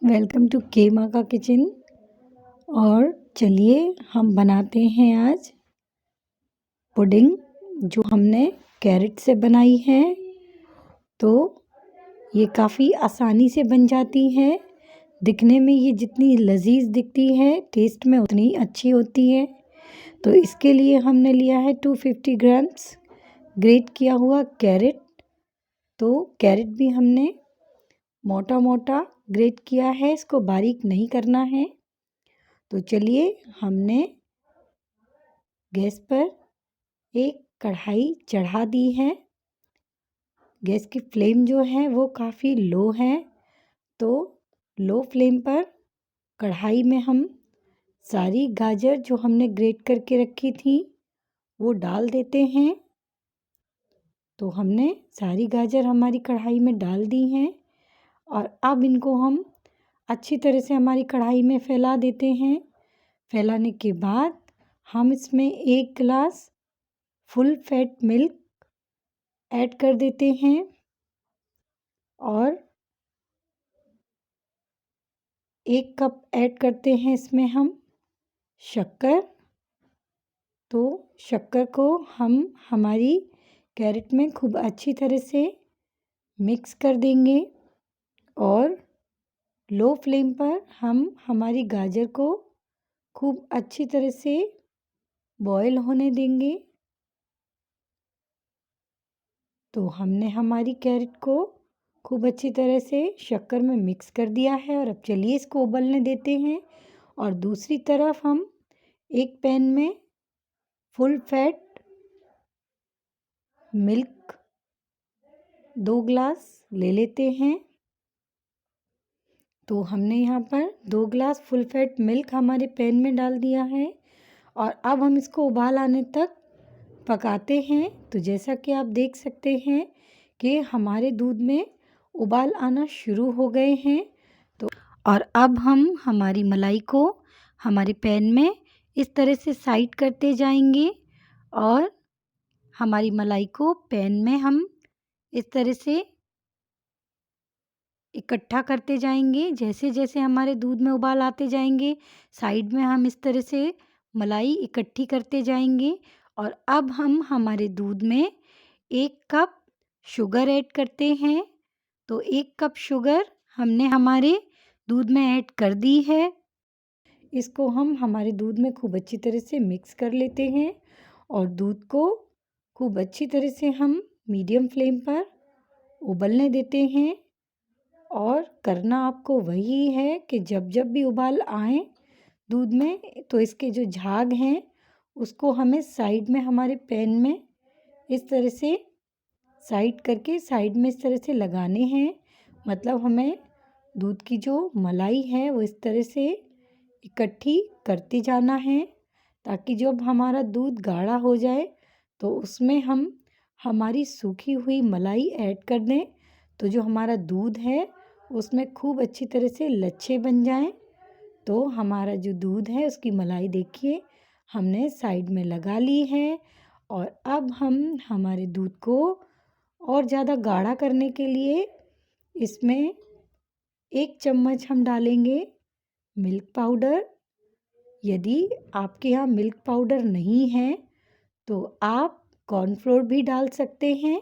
Welcome to के माँ का किचन। और चलिए हम बनाते हैं आज पुडिंग, जो हमने कैरेट से बनाई है। तो ये काफ़ी आसानी से बन जाती है। दिखने में ये जितनी लजीज दिखती है, टेस्ट में उतनी अच्छी होती है। तो इसके लिए हमने लिया है 250 ग्राम्स ग्रेट किया हुआ कैरेट। तो कैरेट भी हमने मोटा मोटा ग्रेट किया है, इसको बारीक नहीं करना है। तो चलिए हमने गैस पर एक कढ़ाई चढ़ा दी है। गैस की फ्लेम जो है वो काफ़ी लो है। तो लो फ्लेम पर कढ़ाई में हम सारी गाजर जो हमने ग्रेट करके रखी थी वो डाल देते हैं। तो हमने सारी गाजर हमारी कढ़ाई में डाल दी हैं और अब इनको हम अच्छी तरह से हमारी कढ़ाई में फैला देते हैं। फैलाने के बाद हम इसमें 1 गिलास फुल फैट मिल्क ऐड कर देते हैं और 1 कप ऐड करते हैं इसमें हम शक्कर। तो शक्कर को हम हमारी कैरेट में खूब अच्छी तरह से मिक्स कर देंगे और लो फ्लेम पर हम हमारी गाजर को खूब अच्छी तरह से बॉईल होने देंगे। तो हमने हमारी कैरेट को खूब अच्छी तरह से शक्कर में मिक्स कर दिया है और अब चलिए इसको उबलने देते हैं। और दूसरी तरफ हम एक पैन में फुल फैट मिल्क 2 गिलास ले लेते हैं। तो हमने यहाँ पर 2 गिलास फुल फैट मिल्क हमारे पैन में डाल दिया है और अब हम इसको उबाल आने तक पकाते हैं। तो जैसा कि आप देख सकते हैं कि हमारे दूध में उबाल आना शुरू हो गए हैं। तो और अब हम हमारी मलाई को हमारे पैन में इस तरह से साइड करते जाएंगे और हमारी मलाई को पैन में हम इस तरह से इकट्ठा करते जाएंगे। जैसे जैसे हमारे दूध में उबाल आते जाएंगे, साइड में हम इस तरह से मलाई इकट्ठी करते जाएंगे। और अब हम हमारे दूध में 1 कप शुगर ऐड करते हैं। तो 1 कप शुगर हमने हमारे दूध में ऐड कर दी है। इसको हम हमारे दूध में खूब अच्छी तरह से मिक्स कर लेते हैं और दूध को खूब अच्छी तरह से हम मीडियम फ्लेम पर उबलने देते हैं। और करना आपको वही है कि जब जब भी उबाल आए दूध में, तो इसके जो झाग हैं उसको हमें साइड में हमारे पैन में इस तरह से साइड करके साइड में इस तरह से लगाने हैं। मतलब हमें दूध की जो मलाई है वो इस तरह से इकट्ठी करते जाना है, ताकि जब हमारा दूध गाढ़ा हो जाए तो उसमें हम हमारी सूखी हुई मलाई ऐड कर दें। तो जो हमारा दूध है उसमें खूब अच्छी तरह से लच्छे बन जाएं। तो हमारा जो दूध है उसकी मलाई देखिए हमने साइड में लगा ली है। और अब हम हमारे दूध को और ज़्यादा गाढ़ा करने के लिए इसमें 1 चम्मच हम डालेंगे मिल्क पाउडर। यदि आपके यहाँ मिल्क पाउडर नहीं है तो आप कॉर्नफ्लोर भी डाल सकते हैं।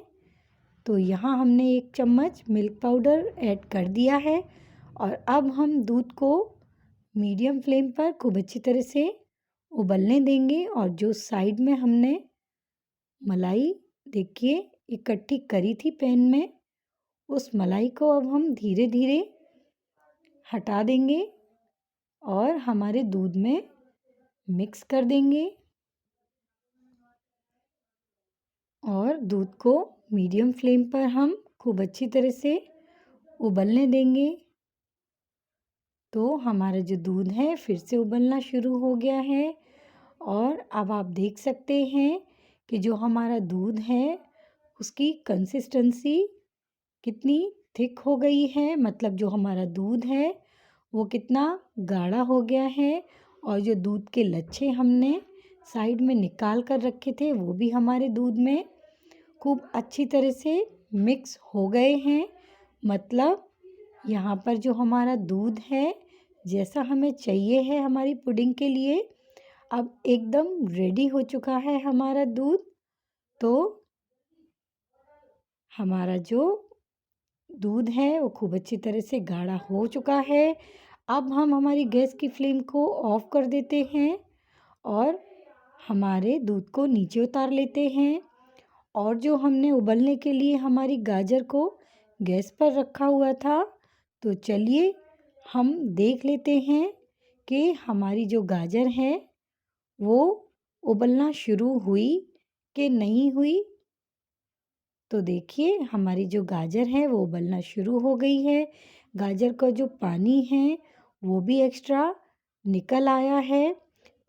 तो यहाँ हमने 1 चम्मच मिल्क पाउडर ऐड कर दिया है और अब हम दूध को मीडियम फ्लेम पर खूब अच्छी तरह से उबलने देंगे। और जो साइड में हमने मलाई देखिए इकट्ठी करी थी पैन में, उस मलाई को अब हम धीरे धीरे हटा देंगे और हमारे दूध में मिक्स कर देंगे और दूध को मीडियम फ्लेम पर हम खूब अच्छी तरह से उबलने देंगे। तो हमारा जो दूध है फिर से उबलना शुरू हो गया है और अब आप देख सकते हैं कि जो हमारा दूध है उसकी कंसिस्टेंसी कितनी थिक हो गई है। मतलब जो हमारा दूध है वो कितना गाढ़ा हो गया है और जो दूध के लच्छे हमने साइड में निकाल कर रखे थे वो भी हमारे दूध में खूब अच्छी तरह से मिक्स हो गए हैं। मतलब यहाँ पर जो हमारा दूध है जैसा हमें चाहिए है हमारी पुडिंग के लिए, अब एकदम रेडी हो चुका है हमारा दूध। तो हमारा जो दूध है वो खूब अच्छी तरह से गाढ़ा हो चुका है। अब हम हमारी गैस की फ्लेम को ऑफ कर देते हैं और हमारे दूध को नीचे उतार लेते हैं। और जो हमने उबलने के लिए हमारी गाजर को गैस पर रखा हुआ था, तो चलिए हम देख लेते हैं कि हमारी जो गाजर है वो उबलना शुरू हुई कि नहीं हुई। तो देखिए हमारी जो गाजर है वो उबलना शुरू हो गई है। गाजर का जो पानी है वो भी एक्स्ट्रा निकल आया है।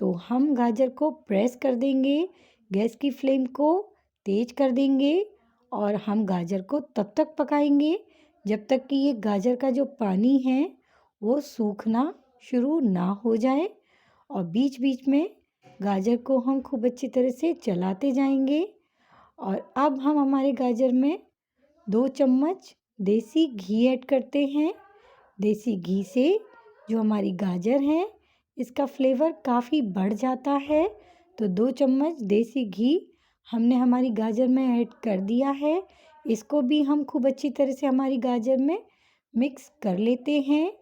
तो हम गाजर को प्रेस कर देंगे, गैस की फ्लेम को तेज कर देंगे और हम गाजर को तब तक पकाएंगे जब तक कि ये गाजर का जो पानी है वो सूखना शुरू ना हो जाए। और बीच बीच में गाजर को हम खूब अच्छी तरह से चलाते जाएंगे। और अब हम हमारे गाजर में 2 चम्मच देसी घी ऐड करते हैं। देसी घी से जो हमारी गाजर है इसका फ्लेवर काफ़ी बढ़ जाता है। तो 2 चम्मच देसी घी हमने हमारी गाजर में ऐड कर दिया है। इसको भी हम खूब अच्छी तरह से हमारी गाजर में मिक्स कर लेते हैं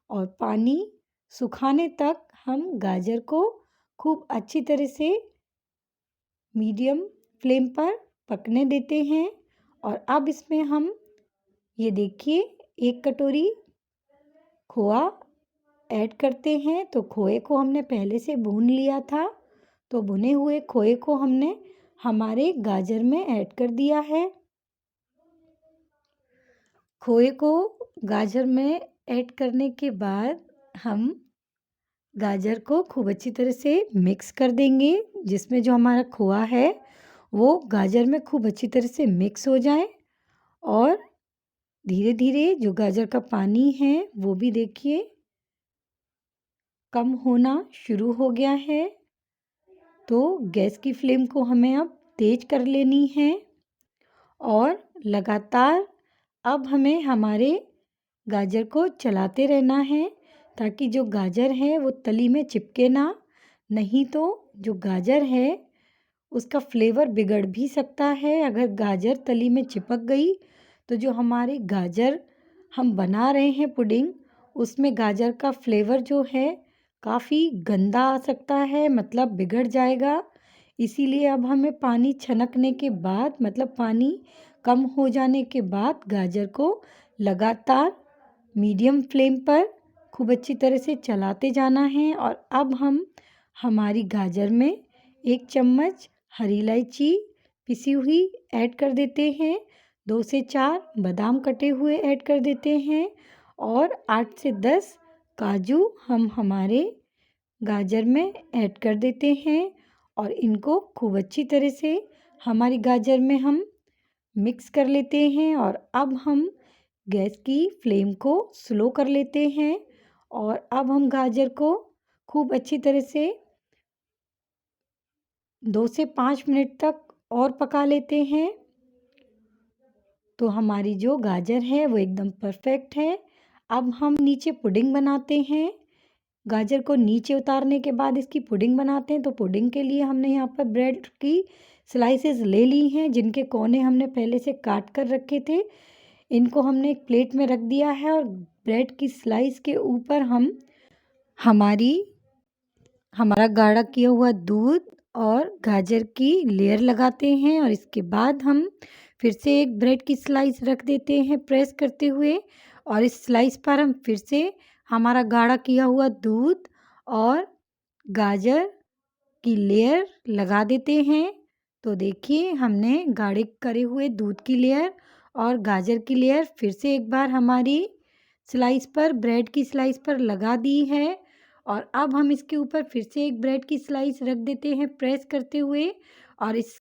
और पानी सुखाने तक हम गाजर को खूब अच्छी तरह से मीडियम फ्लेम पर पकने देते हैं। और अब इसमें हम ये देखिए 1 कटोरी खोआ ऐड करते हैं। तो खोए को हमने पहले से भून लिया था, तो भुने हुए खोए को हमने हमारे गाजर में ऐड कर दिया है। खोए को गाजर में ऐड करने के बाद हम गाजर को खूब अच्छी तरह से मिक्स कर देंगे, जिसमें जो हमारा खोआ है वो गाजर में खूब अच्छी तरह से मिक्स हो जाए। और धीरे धीरे जो गाजर का पानी है वो भी देखिए कम होना शुरू हो गया है। तो गैस की फ्लेम को हमें अब तेज कर लेनी है और लगातार अब हमें हमारे गाजर को चलाते रहना है ताकि जो गाजर है वो तली में चिपके ना। नहीं तो जो गाजर है उसका फ्लेवर बिगड़ भी सकता है। अगर गाजर तली में चिपक गई तो जो हमारी गाजर हम बना रहे हैं पुडिंग, उसमें गाजर का फ्लेवर जो है काफ़ी गंदा आ सकता है, मतलब बिगड़ जाएगा। इसीलिए अब हमें पानी छनकने के बाद, मतलब पानी कम हो जाने के बाद गाजर को लगातार मीडियम फ्लेम पर खूब अच्छी तरह से चलाते जाना है। और अब हम हमारी गाजर में 1 चम्मच हरी इलायची पिसी हुई ऐड कर देते हैं। 2 से 4 बादाम कटे हुए ऐड कर देते हैं और 8 से 10 काजू हम हमारे गाजर में ऐड कर देते हैं। और इनको खूब अच्छी तरह से हमारी गाजर में हम मिक्स कर लेते हैं। और अब हम गैस की फ्लेम को स्लो कर लेते हैं और अब हम गाजर को खूब अच्छी तरह से 2 से 5 मिनट तक और पका लेते हैं। तो हमारी जो गाजर है वो एकदम परफेक्ट है। अब हम नीचे पुडिंग बनाते हैं। गाजर को नीचे उतारने के बाद इसकी पुडिंग बनाते हैं। तो पुडिंग के लिए हमने यहाँ पर ब्रेड की स्लाइसेस ले ली हैं, जिनके कोने हमने पहले से काट कर रखे थे। इनको हमने एक प्लेट में रख दिया है और ब्रेड की स्लाइस के ऊपर हम हमारा गाढ़ा किया हुआ दूध और गाजर की लेयर लगाते हैं। और इसके बाद हम फिर से एक ब्रेड की स्लाइस रख देते हैं प्रेस करते हुए। और इस स्लाइस पर हम फिर से हमारा गाढ़ा किया हुआ दूध और गाजर की लेयर लगा देते हैं। तो देखिए हमने गाढ़े करे हुए दूध की लेयर और गाजर की लेयर फिर से एक बार हमारी स्लाइस पर, ब्रेड की स्लाइस पर लगा दी है। और अब हम इसके ऊपर फिर से एक ब्रेड की स्लाइस रख देते हैं प्रेस करते हुए। और इस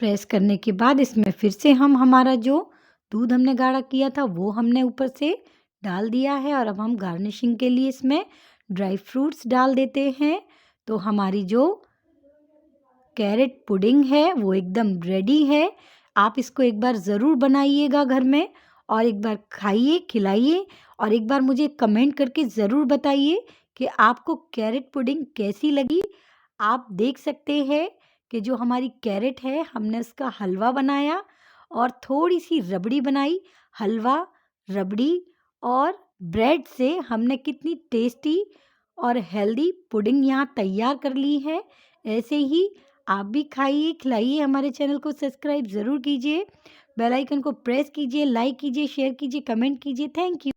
प्रेस करने के बाद इसमें फिर से हम हमारा जो दूध हमने गाढ़ा किया था वो हमने ऊपर से डाल दिया है। और अब हम गार्निशिंग के लिए इसमें ड्राई फ्रूट्स डाल देते हैं। तो हमारी जो कैरेट पुडिंग है वो एकदम रेडी है। आप इसको एक बार ज़रूर बनाइएगा घर में और एक बार खाइए, खिलाइए और एक बार मुझे कमेंट करके ज़रूर बताइए कि आपको कैरेट पुडिंग कैसी लगी। आप देख सकते हैं कि जो हमारी कैरेट है, हमने उसका हलवा बनाया और थोड़ी-सी रबड़ी बनाई। हलवा, रबड़ी और ब्रेड से हमने कितनी टेस्टी और हेल्दी पुडिंग यहाँ तैयार कर ली है। ऐसे ही आप भी खाइए, खिलाइए, हमारे चैनल को सब्सक्राइब ज़रूर कीजिए, बेल आइकन को प्रेस कीजिए, लाइक कीजिए, शेयर कीजिए, कमेंट कीजिए। Thank you.